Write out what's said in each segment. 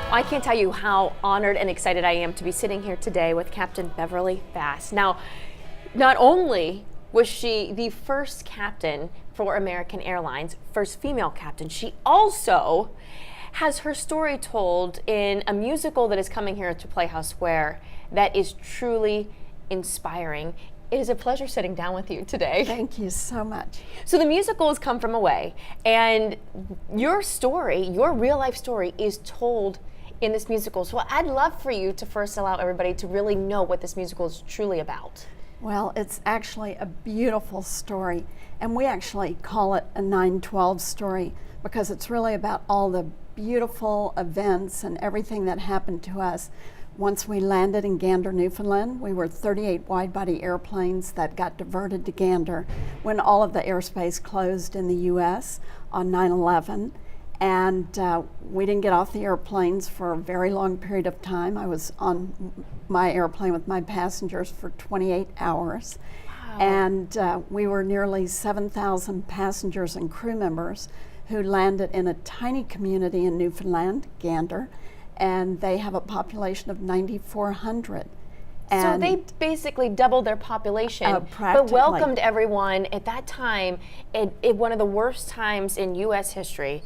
I can't tell you how honored and excited I am to be sitting here today with Captain Beverly Bass. Now, not only was she the first captain for American Airlines, first female captain, she also has her story told in a musical that is coming here to Playhouse Square that is truly inspiring. It is a pleasure sitting down with you today. Thank you so much. So the musical has Come From Away, and your story, your real life story, is told in this musical. So I'd love for you to first allow everybody to really know what this musical is truly about. Well, it's actually a beautiful story, and we actually call it a 9/12 story because it's really about all the beautiful events and everything that happened to us. Once we landed in Gander, Newfoundland, we were 38 wide-body airplanes that got diverted to Gander when all of the airspace closed in the U.S. on 9/11. And we didn't get off the airplanes for a very long period of time. I was on my airplane with my passengers for 28 hours. Wow. And we were nearly 7,000 passengers and crew members who landed in a tiny community in Newfoundland, Gander, and they have a population of 9,400. So they basically doubled their population, but welcomed everyone at that time, at one of the worst times in U.S. history.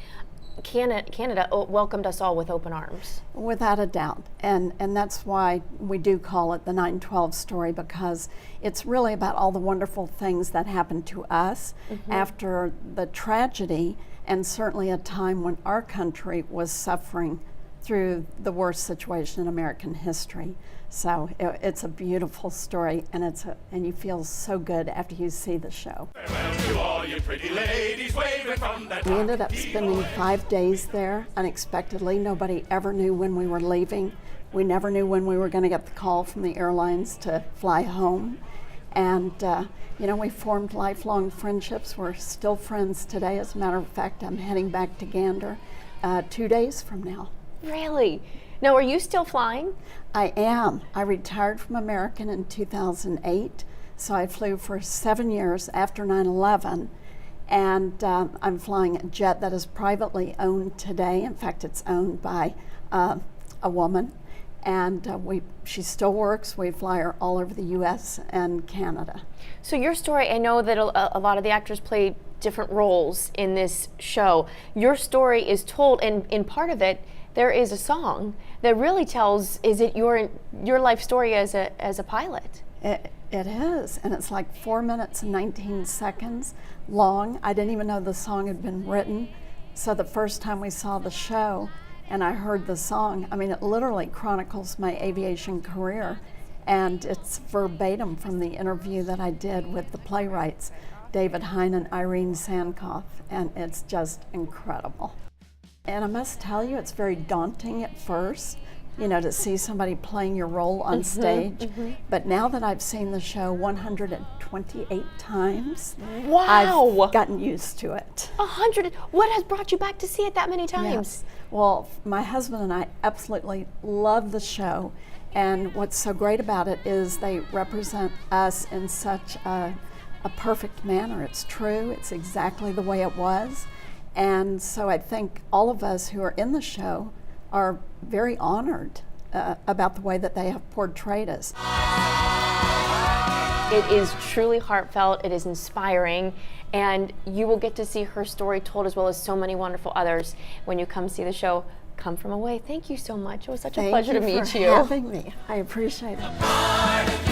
Canada welcomed us all with open arms. Without a doubt, and that's why we do call it the 9/12 story, because it's really about all the wonderful things that happened to us after the tragedy, and certainly a time when our country was suffering through the worst situation in American history. So it's a beautiful story, and and you feel so good after you see the show. To all you pretty ladies waving from that We ended up spending 5 days there unexpectedly. Nobody ever knew when we were leaving. We never knew when we were going to get the call from the airlines to fly home. And we formed lifelong friendships. We're still friends today. As a matter of fact, I'm heading back to Gander 2 days from now. Really? Now, are you still flying? I am. I retired from American in 2008, so I flew for 7 years after 9/11, and I'm flying a jet that is privately owned today. In fact, it's owned by a woman, and she still works. We fly her all over the U.S. and Canada. So your story, I know that a lot of the actors play different roles in this show. Your story is told, and in part of it, there is a song that really tells, is it your life story as a pilot? It is, and it's like 4 minutes and 19 seconds long. I didn't even know the song had been written. So the first time we saw the show and I heard the song, I mean, it literally chronicles my aviation career, and it's verbatim from the interview that I did with the playwrights, David Hine and Irene Sankoff, and it's just incredible. And I must tell you, it's very daunting at first, to see somebody playing your role on stage. But now that I've seen the show 128 times, wow, I've gotten used to it. 100? What has brought you back to see it that many times? Yes. Well, my husband and I absolutely love the show. And what's so great about it is they represent us in such a perfect manner. It's true. It's exactly the way it was. And so I think all of us who are in the show are very honored about the way that they have portrayed us. It is truly heartfelt, it is inspiring, and you will get to see her story told as well as so many wonderful others when you come see the show Come From Away. Thank you so much. It was such a pleasure to meet you. Thank you for having me. I appreciate it.